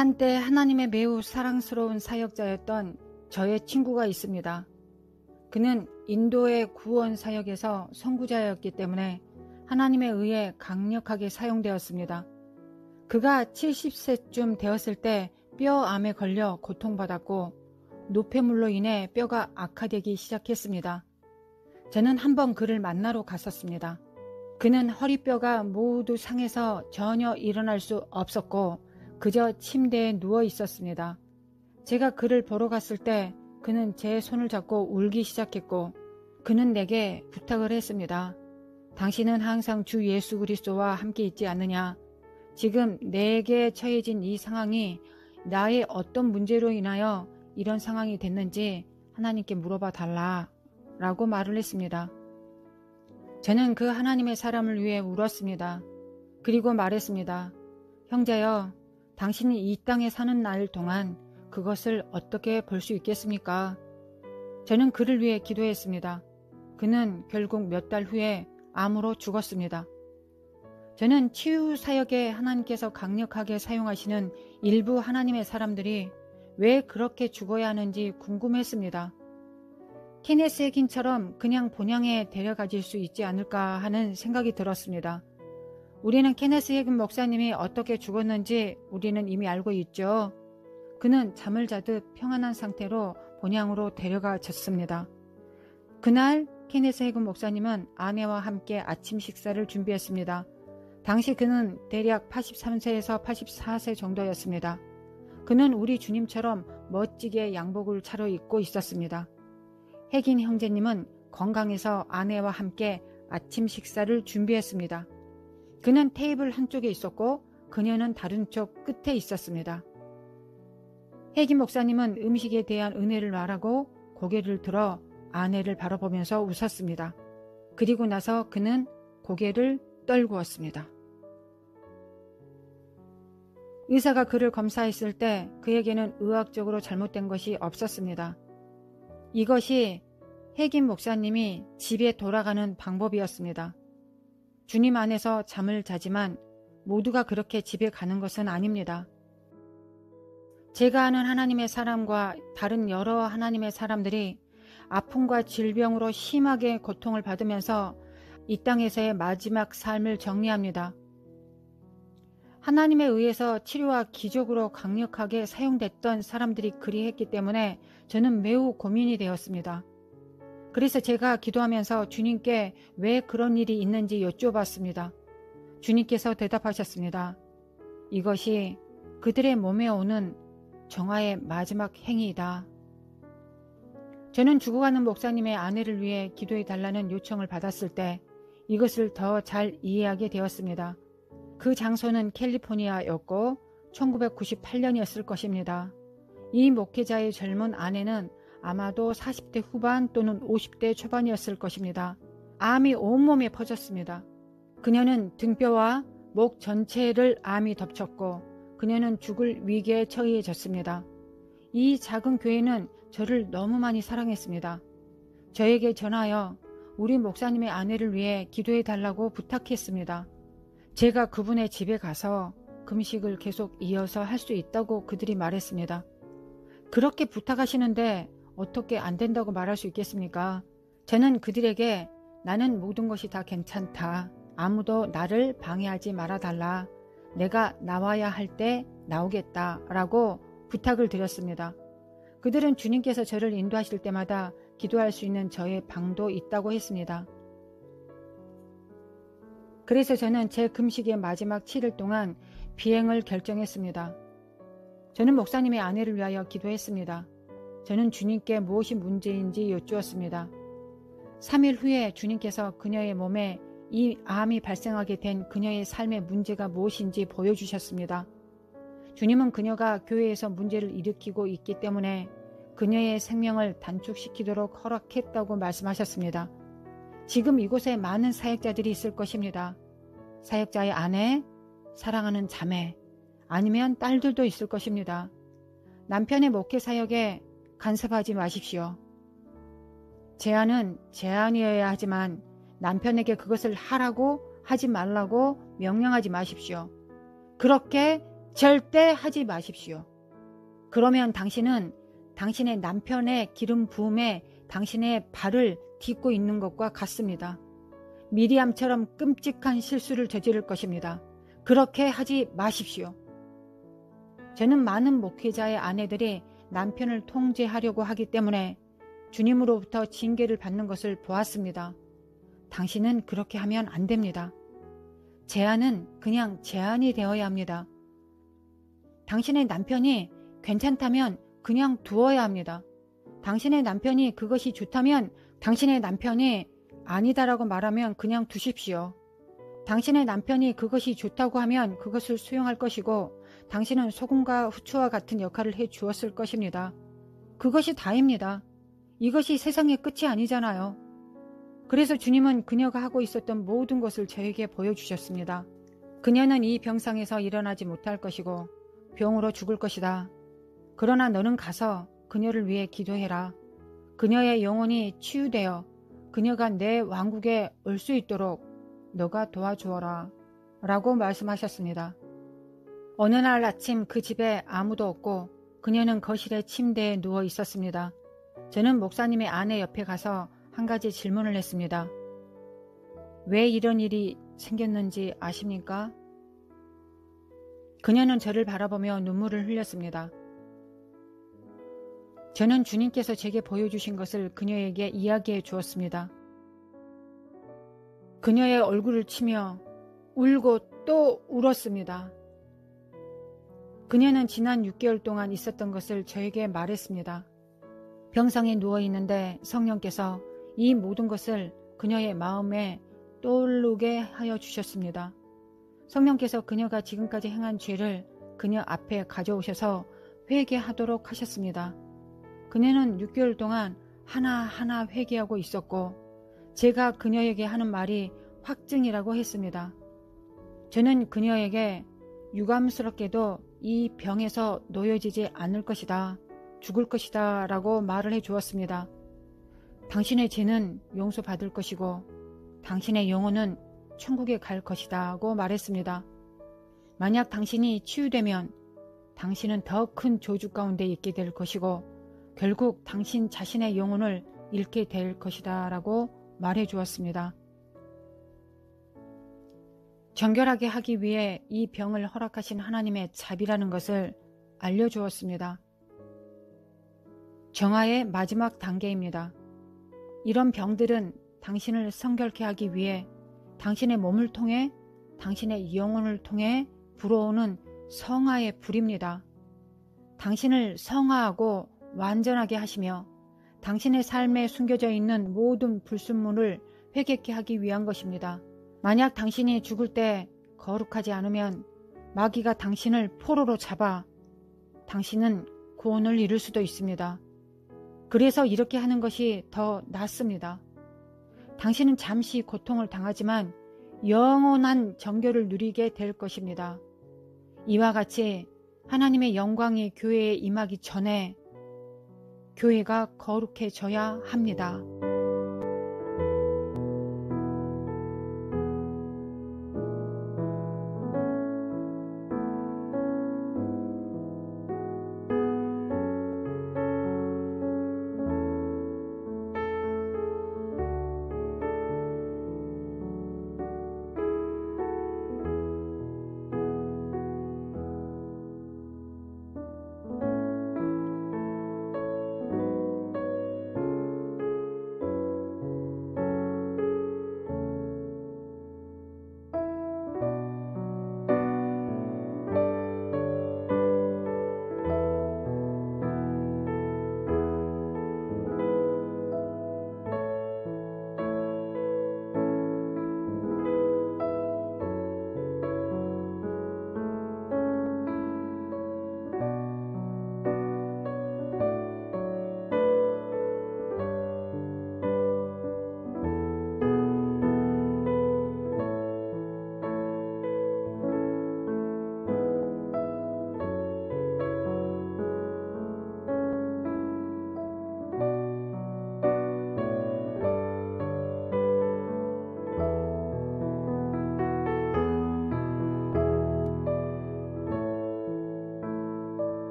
한때 하나님의 매우 사랑스러운 사역자였던 저의 친구가 있습니다. 그는 인도의 구원 사역에서 선구자였기 때문에 하나님에 의해 강력하게 사용되었습니다. 그가 70세쯤 되었을 때 뼈암에 걸려 고통받았고 노폐물로 인해 뼈가 악화되기 시작했습니다. 저는 한번 그를 만나러 갔었습니다. 그는 허리뼈가 모두 상해서 전혀 일어날 수 없었고 그저 침대에 누워 있었습니다. 제가 그를 보러 갔을 때 그는 제 손을 잡고 울기 시작했고 그는 내게 부탁을 했습니다. 당신은 항상 주 예수 그리스도와 함께 있지 않느냐? 지금 내게 처해진 이 상황이 나의 어떤 문제로 인하여 이런 상황이 됐는지 하나님께 물어봐 달라 라고 말을 했습니다. 저는 그 하나님의 사람을 위해 울었습니다. 그리고 말했습니다. 형제여, 당신이 이 땅에 사는 날 동안 그것을 어떻게 볼 수 있겠습니까? 저는 그를 위해 기도했습니다. 그는 결국 몇 달 후에 암으로 죽었습니다. 저는 치유 사역에 하나님께서 강력하게 사용하시는 일부 하나님의 사람들이 왜 그렇게 죽어야 하는지 궁금했습니다. 케네스 해긴처럼 그냥 본향에 데려가질 수 있지 않을까 하는 생각이 들었습니다. 우리는 케네스 해긴 목사님이 어떻게 죽었는지 우리는 이미 알고 있죠. 그는 잠을 자듯 평안한 상태로 본향으로 데려가졌습니다. 그날 케네스 해긴 목사님은 아내와 함께 아침 식사를 준비했습니다. 당시 그는 대략 83세에서 84세 정도였습니다. 그는 우리 주님처럼 멋지게 양복을 차려입고 있었습니다. 해긴 형제님은 건강해서 아내와 함께 아침 식사를 준비했습니다. 그는 테이블 한쪽에 있었고 그녀는 다른 쪽 끝에 있었습니다. 해긴 목사님은 음식에 대한 은혜를 말하고 고개를 들어 아내를 바라보면서 웃었습니다. 그리고 나서 그는 고개를 떨구었습니다. 의사가 그를 검사했을 때 그에게는 의학적으로 잘못된 것이 없었습니다. 이것이 해긴 목사님이 집에 돌아가는 방법이었습니다. 주님 안에서 잠을 자지만 모두가 그렇게 집에 가는 것은 아닙니다. 제가 아는 하나님의 사람과 다른 여러 하나님의 사람들이 아픔과 질병으로 심하게 고통을 받으면서 이 땅에서의 마지막 삶을 정리합니다. 하나님에 의해서 치료와 기적으로 강력하게 사용됐던 사람들이 그리했기 때문에 저는 매우 고민이 되었습니다. 그래서 제가 기도하면서 주님께 왜 그런 일이 있는지 여쭤봤습니다. 주님께서 대답하셨습니다. 이것이 그들의 몸에 오는 정화의 마지막 행위이다. 저는 죽어가는 목사님의 아내를 위해 기도해 달라는 요청을 받았을 때 이것을 더 잘 이해하게 되었습니다. 그 장소는 캘리포니아였고 1998년이었을 것입니다. 이 목회자의 젊은 아내는 아마도 40대 후반 또는 50대 초반이었을 것입니다. 암이 온몸에 퍼졌습니다. 그녀는 등뼈와 목 전체를 암이 덮쳤고 그녀는 죽을 위기에 처해졌습니다. 이 작은 교회는 저를 너무 많이 사랑했습니다. 저에게 전하여 우리 목사님의 아내를 위해 기도해 달라고 부탁했습니다. 제가 그분의 집에 가서 금식을 계속 이어서 할 수 있다고 그들이 말했습니다. 그렇게 부탁하시는데 어떻게 안 된다고 말할 수 있겠습니까? 저는 그들에게 나는 모든 것이 다 괜찮다. 아무도 나를 방해하지 말아달라. 내가 나와야 할 때 나오겠다 라고 부탁을 드렸습니다. 그들은 주님께서 저를 인도하실 때마다 기도할 수 있는 저의 방도 있다고 했습니다. 그래서 저는 제 금식의 마지막 7일 동안 비행을 결정했습니다. 저는 목사님의 아내를 위하여 기도했습니다. 저는 주님께 무엇이 문제인지 여쭈었습니다. 3일 후에 주님께서 그녀의 몸에 이 암이 발생하게 된 그녀의 삶의 문제가 무엇인지 보여주셨습니다. 주님은 그녀가 교회에서 문제를 일으키고 있기 때문에 그녀의 생명을 단축시키도록 허락했다고 말씀하셨습니다. 지금 이곳에 많은 사역자들이 있을 것입니다. 사역자의 아내, 사랑하는 자매, 아니면 딸들도 있을 것입니다. 남편의 목회 사역에 간섭하지 마십시오. 제안은 제안이어야 하지만 남편에게 그것을 하라고 하지 말라고 명령하지 마십시오. 그렇게 절대 하지 마십시오. 그러면 당신은 당신의 남편의 기름 부음에 당신의 발을 딛고 있는 것과 같습니다. 미리암처럼 끔찍한 실수를 저지를 것입니다. 그렇게 하지 마십시오. 저는 많은 목회자의 아내들이 남편을 통제하려고 하기 때문에 주님으로부터 징계를 받는 것을 보았습니다. 당신은 그렇게 하면 안 됩니다. 제한은 그냥 제한이 되어야 합니다. 당신의 남편이 괜찮다면 그냥 두어야 합니다. 당신의 남편이 그것이 좋다면 당신의 남편이 아니다라고 말하면 그냥 두십시오. 당신의 남편이 그것이 좋다고 하면 그것을 수용할 것이고 당신은 소금과 후추와 같은 역할을 해 주었을 것입니다. 그것이 다입니다. 이것이 세상의 끝이 아니잖아요. 그래서 주님은 그녀가 하고 있었던 모든 것을 저에게 보여주셨습니다. 그녀는 이 병상에서 일어나지 못할 것이고 병으로 죽을 것이다. 그러나 너는 가서 그녀를 위해 기도해라. 그녀의 영혼이 치유되어 그녀가 내 왕국에 올 수 있도록 너가 도와주어라 라고 말씀하셨습니다. 어느 날 아침 그 집에 아무도 없고 그녀는 거실의 침대에 누워 있었습니다. 저는 목사님의 아내 옆에 가서 한 가지 질문을 했습니다. 왜 이런 일이 생겼는지 아십니까? 그녀는 저를 바라보며 눈물을 흘렸습니다. 저는 주님께서 제게 보여주신 것을 그녀에게 이야기해 주었습니다. 그녀의 얼굴을 치며 울고 또 울었습니다. 그녀는 지난 6개월 동안 있었던 것을 저에게 말했습니다. 병상에 누워있는데 성령께서 이 모든 것을 그녀의 마음에 떠오르게 하여 주셨습니다. 성령께서 그녀가 지금까지 행한 죄를 그녀 앞에 가져오셔서 회개하도록 하셨습니다. 그녀는 6개월 동안 하나하나 회개하고 있었고 제가 그녀에게 하는 말이 확증이라고 했습니다. 저는 그녀에게 유감스럽게도 이 병에서 놓여지지 않을 것이다. 죽을 것이다 라고 말을 해 주었습니다. 당신의 죄는 용서받을 것이고 당신의 영혼은 천국에 갈 것이다 고 말했습니다. 만약 당신이 치유되면 당신은 더 큰 저주 가운데 있게 될 것이고 결국 당신 자신의 영혼을 잃게 될 것이다 라고 말해 주었습니다. 정결하게 하기 위해 이 병을 허락하신 하나님의 자비라는 것을 알려주었습니다. 정화의 마지막 단계입니다. 이런 병들은 당신을 성결케 하기 위해 당신의 몸을 통해 당신의 영혼을 통해 불어오는 성화의 불입니다. 당신을 성화하고 완전하게 하시며 당신의 삶에 숨겨져 있는 모든 불순물을 회개케 하기 위한 것입니다. 만약 당신이 죽을 때 거룩하지 않으면 마귀가 당신을 포로로 잡아 당신은 구원을 잃을 수도 있습니다. 그래서 이렇게 하는 것이 더 낫습니다. 당신은 잠시 고통을 당하지만 영원한 정결을 누리게 될 것입니다. 이와 같이 하나님의 영광이 교회에 임하기 전에 교회가 거룩해져야 합니다.